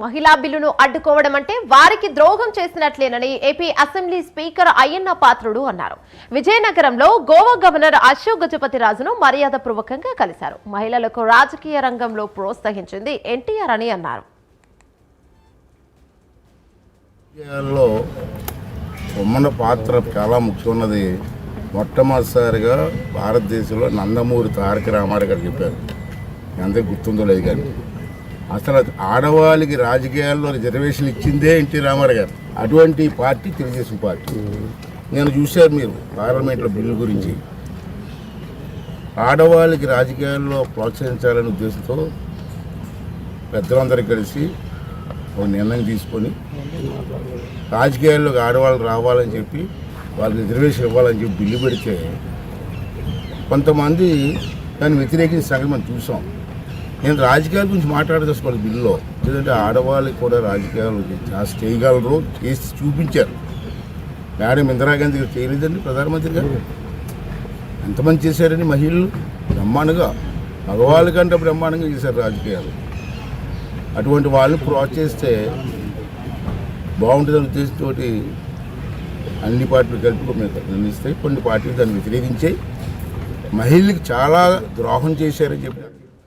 మహిళా బిల్లును అడ్డుకోవడం అంటే వారికి ద్రోహం చేసినట్లేనని AP assembly speaker Ayyanna Patrudu అన్నారు. విజయనగరంలో గోవా గవర్నర్ అశోక్ గజపతిరాజును మర్యాదపూర్వకంగా కలిశారు. మహిళలకు రాజకీయ రంగంలో ప్రోత్సహించింది ఎన్టీఆర్ అని అన్నారు. ఉమ్మన పాత్ర చాలా ముఖ్యమైనది. మొట్టమొదటిసారిగా భారతదేశంలో నందమూరి తారక రామారావు గారు చెప్పారు. అందరికీ గుర్తుందో లేదు కానీ అసలు ఆడవాళ్ళకి రాజకీయాల్లో రిజర్వేషన్ ఇచ్చిందే ఎన్టీ రామారావు గారు. అటువంటి పార్టీ తెలుగుదేశం పార్టీ. నేను చూశారు మీరు పార్లమెంట్లో బిల్లు గురించి. ఆడవాళ్ళకి రాజకీయాల్లో ప్రోత్సహించాలనే ఉద్దేశంతో పెద్దలందరూ కలిసి ఒక నిర్ణయం తీసుకొని రాజకీయాల్లోకి ఆడవాళ్ళు రావాలని చెప్పి వాళ్ళకి రిజర్వేషన్ ఇవ్వాలని చెప్పి బిల్లు పెడితే కొంతమంది దాన్ని వ్యతిరేకించిన సంగతి మనం చూసాం. నేను రాజకీయాల గురించి మాట్లాడదలుచుకోవాలి బిల్లులో. ఎందుకంటే ఆడవాళ్ళకి కూడా రాజకీయాలు చేయగలరు, చేసి చూపించారు. మేడం ఇందిరాగాంధీ గారు చేయలేదండి, ప్రధానమంత్రి గారు ఎంతమంది చేశారని. మహిళలు బ్రహ్మాండంగా, మగవాళ్ళ కంటే బ్రహ్మాండంగా చేశారు రాజకీయాలు. అటువంటి వాళ్ళని ప్రోత్సహిస్తే బాగుంటుందని ఉద్దేశంతో అన్ని పార్టీలు కలిపి నిర్ణయిస్తాయి. కొన్ని పార్టీలు దాన్ని వ్యతిరేకించాయి. మహిళలకు చాలా ద్రోహం చేశారని చెప్పి